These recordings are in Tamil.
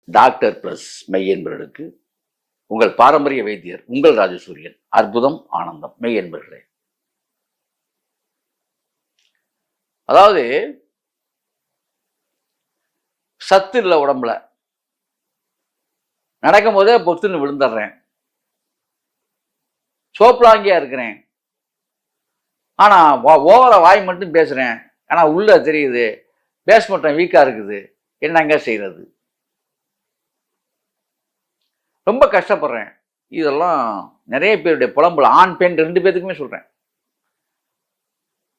டாக்டர் பிளஸ் மெய் என்பவர்களுக்கு உங்கள் பாரம்பரிய வைத்தியர் உங்கள் ராஜசூரியன். அற்புதம் ஆனந்தம் மெய் என்பவர்களே. அதாவது சத்து இல்லை உடம்புல, நடக்கும் போதே பொத்துன்னு விழுந்துடுறேன், சோப்லாங்கியா இருக்கிறேன், ஆனா ஓவரா வாய் மட்டும் பேசுறேன், ஆனா உள்ள தெரியுது பேஸ்மெண்ட் வீக்கா இருக்குது, என்னங்க செய்யறது, ரொம்ப கஷ்டப்படுறேன். இதெல்லாம் நிறைய பேருடைய புலம்புல, ஆண் பெண் ரெண்டு பேருக்குமே சொல்றேன்.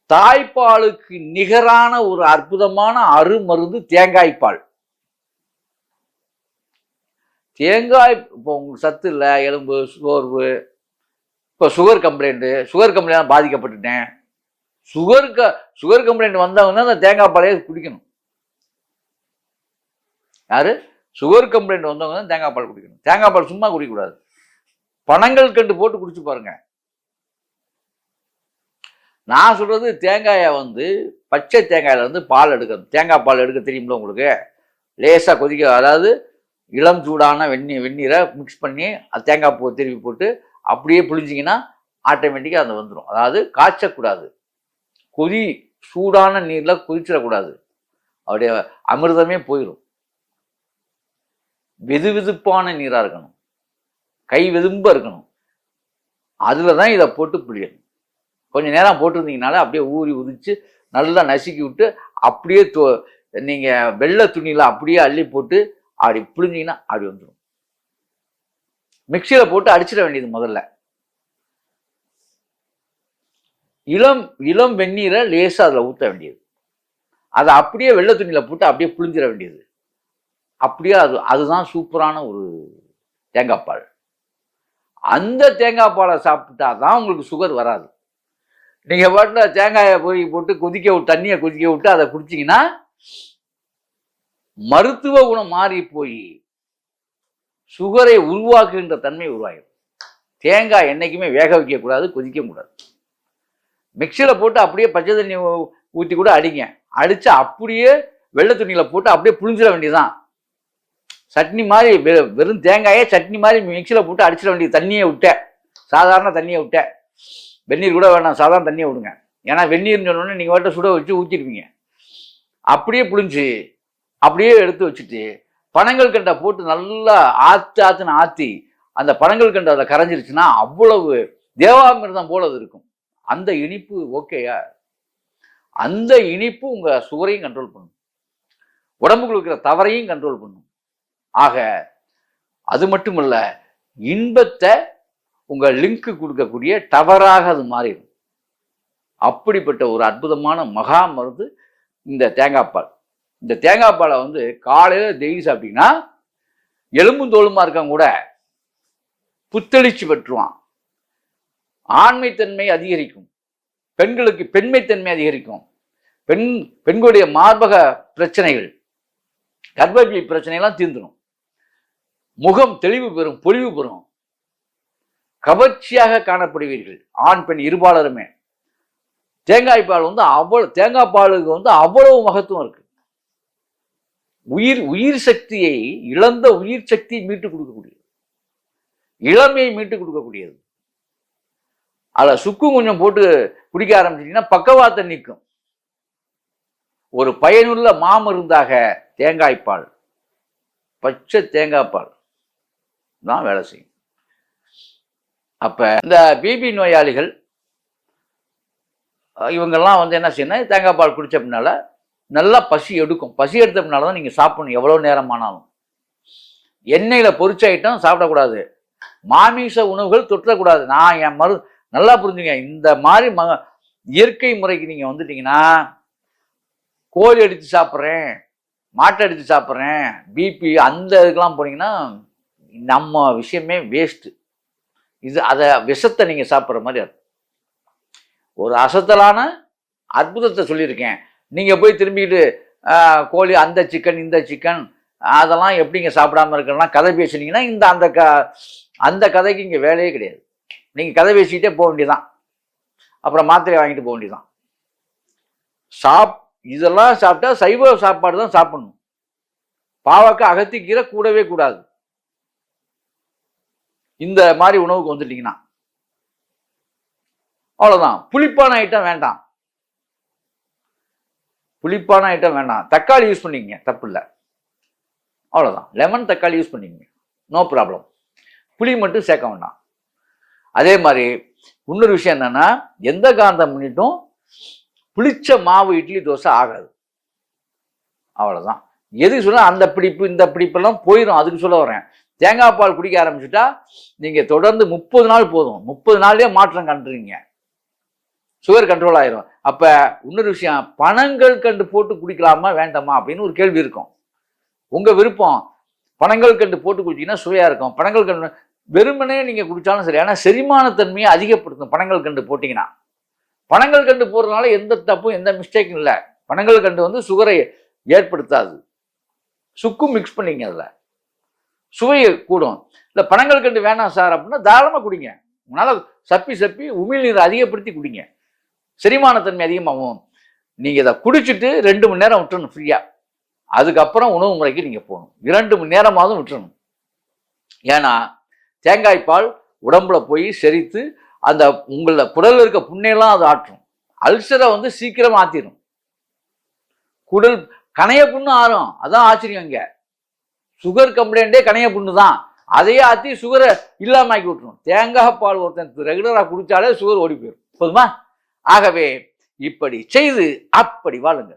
தாய்ப்பாலுக்கு நிகரான ஒரு அற்புதமான அருமருந்து தேங்காய்ப்பால். தேங்காய் இப்போ உங்களுக்கு சத்து இல்லை, எலும்பு சோர்வு, இப்போ சுகர் கம்ப்ளைண்ட் பாதிக்கப்பட்டுட்டேன். சுகர் கம்ப்ளைண்ட் வந்தவங்க அந்த தேங்காய் பாலையே குடிக்கணும். யாரு? சுகர் கம்ப்ளைண்ட் வந்தவங்க தான் தேங்காய் பால் குடிக்கணும். தேங்காய் பால் சும்மா குடிக்கக்கூடாது, பனங்கள் கண்டு போட்டு குடிச்சு பாருங்க. நான் சொல்றது தேங்காயை பச்சை தேங்காயில பால் எடுக்கணும். தேங்காய் பால் எடுக்க தெரியுமில்ல உங்களுக்கு? லேசா கொதிக்க, அதாவது இளம் சூடான வெந்நீரை மிக்ஸ் பண்ணி தேங்காய் பூ திருப்பி போட்டு அப்படியே புளிஞ்சிங்கன்னா ஆட்டோமேட்டிக்காக அது வந்துடும். அதாவது காய்ச்சக்கூடாது, சூடான நீரில் கொதிச்சிடக்கூடாது, அப்படியே அமிர்தமே போயிடும். வெதுவெதுப்பான நீராக இருக்கணும், கை வெதும்ப இருக்கணும். அதில் தான் இதை போட்டு புளியணும். கொஞ்சம் நேரம் போட்டிருந்தீங்கனால அப்படியே ஊறி உதிச்சு நல்லா நசுக்கி விட்டு அப்படியே நீங்கள் வெள்ளை துணியில் அப்படியே அள்ளி போட்டு அப்படி புளிஞ்சிங்கன்னா அப்படி வந்துடும். மிக்சியில் போட்டு அடிச்சிட வேண்டியது. முதல்ல இளம் வெந்நீரை லேசாக அதில் ஊற்ற வேண்டியது. அதை அப்படியே வெள்ளை துணியில் போட்டு அப்படியே புளிஞ்சிட வேண்டியது. அப்படியே அதுதான் சூப்பரான ஒரு தேங்காய் பால். அந்த தேங்காய் பாலை சாப்பிட்டா தான் உங்களுக்கு சுகர் வராது. நீங்கள் பாட்டில் தேங்காயை போட்டு தண்ணியை கொதிக்க விட்டு அதை குடிச்சிங்கன்னா மருத்துவ குணம் மாறி போய் சுகரை உருவாக்குகின்ற தன்மை உருவாகும். தேங்காய் என்னைக்குமே வேக வைக்கக்கூடாது, கொதிக்க கூடாது. மிக்சியில் போட்டு அப்படியே பச்சை தண்ணி ஊற்றி கூட அடிங்க. அடித்து அப்படியே வெள்ளை துணியில் போட்டு அப்படியே புளிஞ்சிட வேண்டியதுதான். சட்னி மாதிரி, வெறும் தேங்காயே சட்னி மாதிரி மிக்சியில் போட்டு அடிச்சிட வேண்டியது. தண்ணியை விட்டேன், சாதாரண தண்ணியை விட்டேன், வெந்நீர் கூட வேணாம், சாதாரண தண்ணியை விடுங்க. ஏன்னா வெந்நீர்னு சொன்னோன்னே நீங்கள் வாட்ட சுட வச்சு ஊற்றிடுவீங்க. அப்படியே புளிஞ்சு அப்படியே எடுத்து வச்சுட்டு பனங்கள் கண்டை போட்டு நல்லா ஆற்றி அந்த பனங்கள் கண்டை அதில் கரைஞ்சிருச்சுன்னா அவ்வளவு தேவாமிர்தம் போல அது இருக்கும். அந்த இனிப்பு ஓகேயா? அந்த இனிப்பு உங்கள் சுகரையும் கண்ட்ரோல் பண்ணும், உடம்புக்குள்ள இருக்கிற தவறையும் கண்ட்ரோல் பண்ணும். ஆக அது மட்டுமல்ல, இன்பத்தை உங்கள் லிங்க்கு கொடுக்கக்கூடிய டவராக அது மாறிடும். அப்படிப்பட்ட ஒரு அற்புதமான மகா மருந்து இந்த தேங்காய் பால். இந்த தேங்காய் பாலை காலையில் டெய்லி சாப்பிட்டீங்கன்னா எலும்பும் தோலுமா இருக்கவங்க கூட புத்தெளிச்சு பெற்றுவான். ஆண்மைத்தன்மை அதிகரிக்கும், பெண்களுக்கு பெண்மைத்தன்மை அதிகரிக்கும், பெண்களுடைய மார்பக பிரச்சனைகள், கர்ப்பப்பை பிரச்சனைலாம் தீர்ந்துடும், முகம் தெளிவு பெறும், பொலிவு பெறும், கவர்ச்சியாக காணப்படுவீர்கள். ஆண் பெண் இருபாலருமே. தேங்காய் பால் தேங்காய் பாலுக்கு அவ்வளவு மகத்துவம் இருக்கு. உயிர் சக்தியை இழந்த உயிர் சக்தியை மீட்டு கொடுக்கக்கூடியது, இளமையை மீட்டு கொடுக்கக்கூடியது. அதில் சுக்கு கொஞ்சம் போட்டு குடிக்க ஆரம்பிச்சிட்டீங்கன்னா பக்கவாத்தை நீக்கும். ஒரு பயனுள்ள மாமருந்தாக தேங்காய் பால், பச்சை தேங்காய் பால் தான் வேலை செய்யும். அப்ப இந்த பிபி நோயாளிகள் இவங்கெல்லாம் என்ன செய்யணும், தேங்காய் பால் குடிச்ச பின்னால நல்லா பசி எடுக்கும். பசி எடுத்த பின்னால தான் நீங்கள் சாப்பிடணும், எவ்வளோ நேரம் ஆனாலும். எண்ணெயில் பொரிச்ச ஐட்டம் சாப்பிடக்கூடாது, மாமிச உணவுகள் தொற்றக்கூடாது. நான் என் நல்லா புரிஞ்சுங்க. இந்த மாதிரி இயற்கை முறைக்கு நீங்கள் வந்துட்டீங்கன்னா, கோழி அடித்து சாப்பிட்றேன், மாட்டை அடித்து சாப்பிட்றேன், பிபி அந்த இதுக்கெல்லாம் போனீங்கன்னா நம்ம விஷயமே வேஸ்ட்டு. அதை விஷத்தை நீங்கள் சாப்பிட்ற மாதிரி அது ஒரு அசத்தலான அற்புதத்தை சொல்லியிருக்கேன். நீங்கள் போய் திரும்பிக்கிட்டு கோழி அந்த சிக்கன் இந்த சிக்கன் அதெல்லாம் எப்படிங்க சாப்பிடாம இருக்கலாம் கதை பேசுனீங்கன்னா அந்த கதைக்கு இங்கே வேலையே கிடையாது. நீங்கள் கதை பேசிக்கிட்டே போக வேண்டியதான், அப்புறம் மாத்திரை வாங்கிட்டு போக வேண்டியதான். இதெல்லாம் சாப்பிட்டா சைவ சாப்பாடு தான் சாப்பிடணும். பாவக்காய் அகத்திக்கீரை கூடவே கூடாது. இந்த மாதிரி உணவுக்கு வந்துட்டீங்கன்னா அவ்வளவுதான். புளிப்பான ஐட்டம் வேண்டாம், புளிப்பான ஐட்டம் வேண்டாம். தக்காளி யூஸ் பண்ணிக்கங்க, தப்பு இல்லை, அவ்வளவுதான். லெமன் தக்காளி யூஸ் பண்ணிக்கங்க, நோ ப்ராப்ளம். புளி மட்டும் சேர்க்க வேண்டாம். அதே மாதிரி இன்னொரு விஷயம் என்னன்னா, எந்த காரணம் பண்ணிட்டும் புளிச்ச மாவு இட்லி தோசை ஆகாது, அவ்வளவுதான். எதுக்கு சொல்ல, அந்த பிடிப்பு இந்த பிடிப்பெல்லாம் போயிடும். அதுக்கு சொல்ல வரேன். தேங்காய் பால் குடிக்க ஆரம்பிச்சுட்டா நீங்க தொடர்ந்து 30 நாள் போதும், 30 நாள்லயே மாற்றம் கண்டுறீங்க, சுகர் கண்ட்ரோல் ஆயிரும். அப்ப இன்னொரு விஷயம், பனங்கள் கண்டு போட்டு குடிக்கலாமா வேண்டாமா அப்படின்னு ஒரு கேள்வி இருக்கும். உங்க விருப்பம். பனங்கள் கண்டு போட்டு குடிச்சீங்கன்னா சுவையா இருக்கும். பனங்கள் கண்டு வெறுமனே நீங்க குடிச்சாலும் சரி, ஆனா செரிமானத்தன்மையை அதிகப்படுத்தும் பனங்கள் கண்டு போட்டீங்கன்னா. பனங்கள் கண்டு போடுறதுனால எந்த தப்பும் எந்த மிஸ்டேக்கும் இல்லை. பனங்கள் கண்டு வந்து சுகரை ஏற்படுத்தாது. சுக்கும் மிக்ஸ் பண்ணிங்க, அதுல சுவையை கூடும். இல்லை பனங்கள் கண்டு வேணாம் சார் அப்படின்னா தாராளமாக குடிங்க. உங்களால் சப்பி உமிழ்நீரை அதிகப்படுத்தி குடிங்க, செரிமானத்தன்மை அதிகமாகும். நீங்கள் இதை குடிச்சிட்டு 2 மணி நேரம் விட்டுறணும் ஃப்ரீயாக. அதுக்கப்புறம் உணவு முறைக்கு நீங்கள் போகணும். 2 மணி நேரமாவது விட்டுறணும். ஏன்னா தேங்காய் பால் உடம்புல போய் செரித்து அந்த உங்கள குடலில் இருக்க புண்ணையெல்லாம் அது ஆற்றும். அல்சரை வந்து சீக்கிரம் ஆற்றிடும். குடல் கணைய புண்ணு ஆறும். அதான் ஆச்சரியம். இங்கே சுகர் கம்ப்ளைண்டே கணைய புண்ணு தான். அதையே ஆற்றி சுகரை இல்லாமல் ஆக்கி விட்டுரும். தேங்காய் பால் ஒருத்தன் ரெகுலராக குடித்தாலே சுகர் ஓடி போயிடும். போதுமா? ஆகவே இப்படி செய்து அப்படி வாழுங்க.